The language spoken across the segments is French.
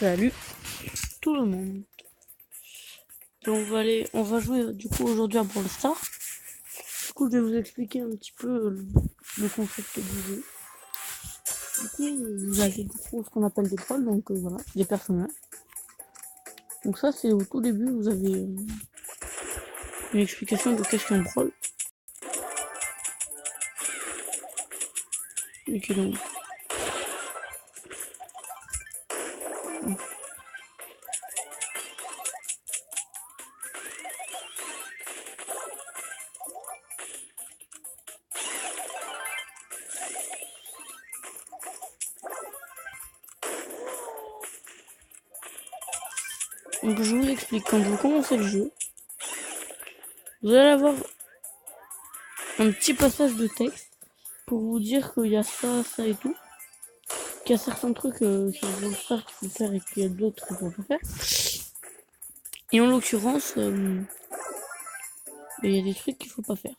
Salut tout le monde. Et on va jouer du coup aujourd'hui à Brawl Stars. Du coup, je vais vous expliquer un petit peu le concept du jeu. Du coup, vous avez du coup ce qu'on appelle des trolls, donc voilà, des personnages. Donc ça, c'est au tout début, vous avez une explication de qu'est-ce qu'un troll. Ok, donc. Donc je vous explique, quand vous commencez le jeu, vous allez avoir un petit passage de texte pour vous dire qu'il y a ça, ça et tout. Qu'il y a certains trucs sur Brawl Stars qu'il faut faire et qu'il y a d'autres qu'il faut pas faire. Et en l'occurrence, il y a des trucs qu'il faut pas faire.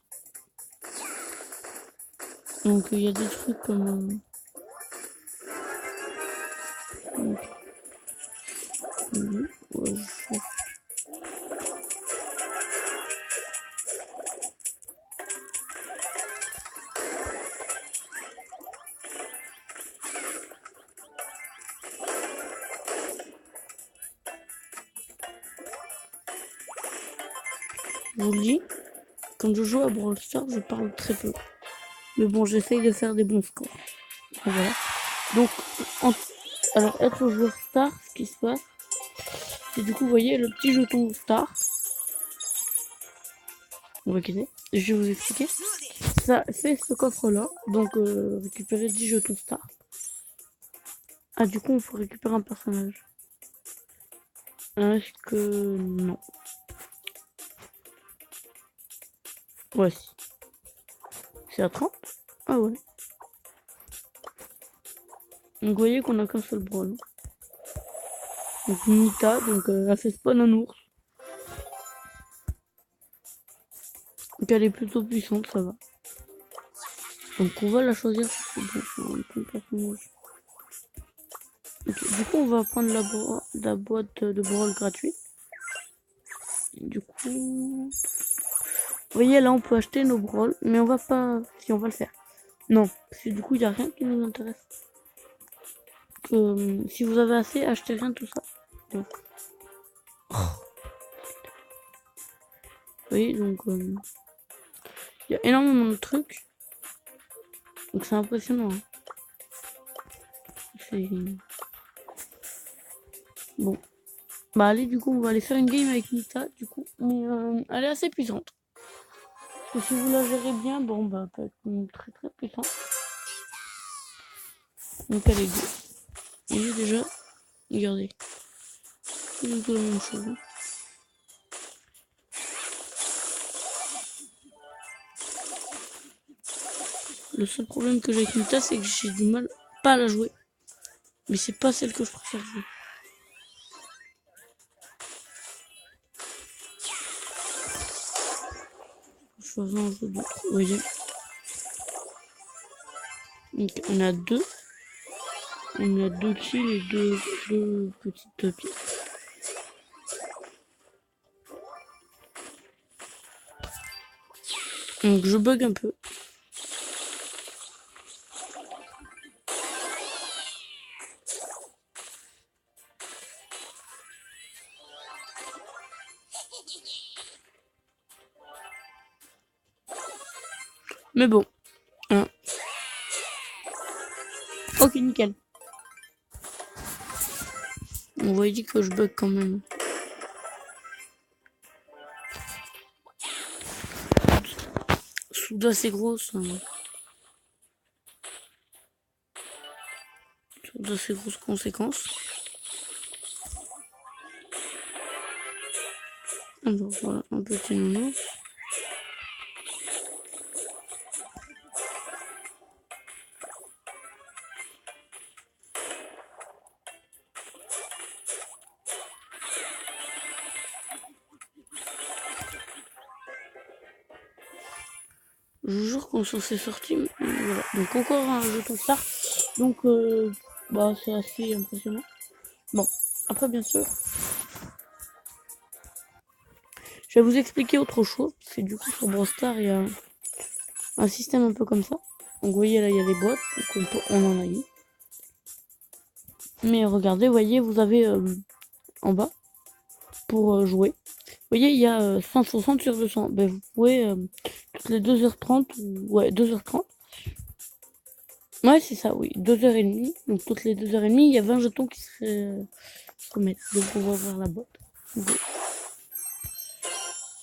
Donc il y a des trucs comme... ouais, je vous le dis, quand je joue à Brawl Stars, je parle très peu. Mais bon, j'essaye de faire des bons scores. Voilà. Donc, alors être joueur star, ce qui se passe, c'est du coup, vous voyez, le petit jeton star. On va quitter. Je vais vous expliquer. Ça fait ce coffre-là. Donc, récupérer 10 jetons star. Ah, du coup, on peut récupérer un personnage. Est-ce que... non. Ouais, si. C'est à 30. Ah ouais. Donc, vous voyez qu'on a qu'un seul brawl. Donc, Nita, donc elle fait spawn un ours. Donc, elle est plutôt puissante, ça va. Donc, on va la choisir. Okay. Du coup, on va prendre la boîte de brawl gratuite. Du coup... Vous voyez, là, on peut acheter nos brawls, mais on va pas... Si, on va le faire. Non, parce que du coup, il n'y a rien qui nous intéresse. Si vous avez assez, achetez rien, tout ça. Donc... Oui, donc... il y a énormément de trucs. Donc, c'est impressionnant. Hein. C'est... Bon. Bah, allez, du coup, on va aller faire une game avec Nita, du coup. Mais elle est assez puissante. Et si vous la gérez bien, bon, bah, elle peut être très très puissante. Donc, elle est good. Et déjà, regardez. C'est du tout la même chose. Hein. Le seul problème que j'ai avec Nita, c'est que j'ai du mal pas à la jouer. Mais c'est pas celle que je préfère jouer. Je choisis un jeu d'autre. Vous voyez. Donc, on a deux. On a 2 kills et deux petites pièces. Donc je bug un peu. Mais bon. Hein. Ok, nickel. On va dire que je bug quand même. Souda c'est grosse. Hein. Souda c'est grosses conséquences. Alors voilà, un petit nounours. Je vous jure qu'on s'en s'est sorti. Voilà. Donc encore un jeton star. Donc bah c'est assez impressionnant. Bon. Après, bien sûr, je vais vous expliquer autre chose. C'est du coup sur Brawl Stars, il y a un système un peu comme ça. Donc, vous voyez là, il y a les boîtes. Donc, on en a eu. Mais regardez, vous voyez, vous avez en bas pour jouer. Vous voyez, il y a 160 sur 200. Ben, vous pouvez toutes les 2h30, ouais, 2h30. Ouais, c'est ça, oui, 2h30. Donc toutes les 2h30, il y a 20 jetons qui se remettent. Donc on va voir la boîte.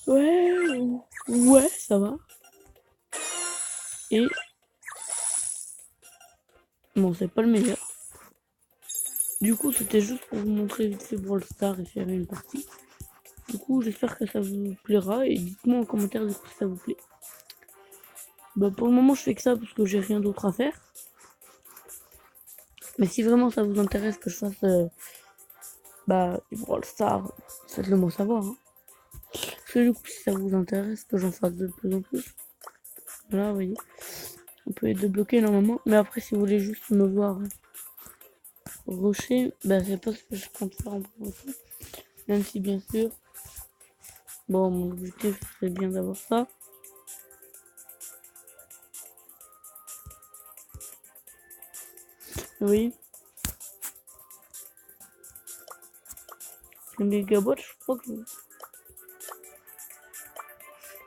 Ouais, ouais, ça va. Et bon, c'est pas le meilleur. Du coup, c'était juste pour vous montrer vite fait Brawl Stars et faire une partie. Du coup, j'espère que ça vous plaira et dites-moi en commentaire du coup si ça vous plaît. Bah pour le moment, je fais que ça parce que j'ai rien d'autre à faire. Mais si vraiment ça vous intéresse que je fasse du Brawl Stars, faites-le moi savoir. Hein. Parce que du coup, si ça vous intéresse que j'en fasse de plus en plus, là, vous voyez, on peut être débloqué normalement. Mais après, si vous voulez juste me voir rusher, bah c'est pas ce que je compte faire en premier. Même si bien sûr, bon, mon objectif c'est bien d'avoir ça. Oui. Le méga boîte, je crois que.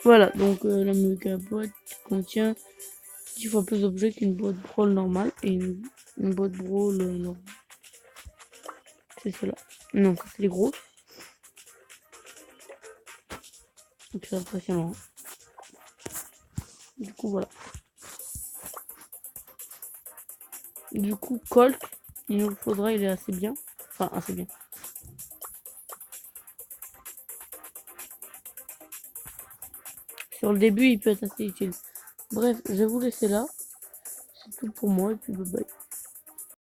Voilà, donc la méga boîte contient 10 fois plus d'objets qu'une boîte brawl normale et une boîte brawl normale. C'est cela. Non, ça c'est les gros. Donc c'est impressionnant. Du coup, voilà. Du coup, Colt, il nous le faudra, il est assez bien. Enfin, assez bien. Sur le début, il peut être assez utile. Bref, je vais vous laisser là. C'est tout pour moi et puis bye bye.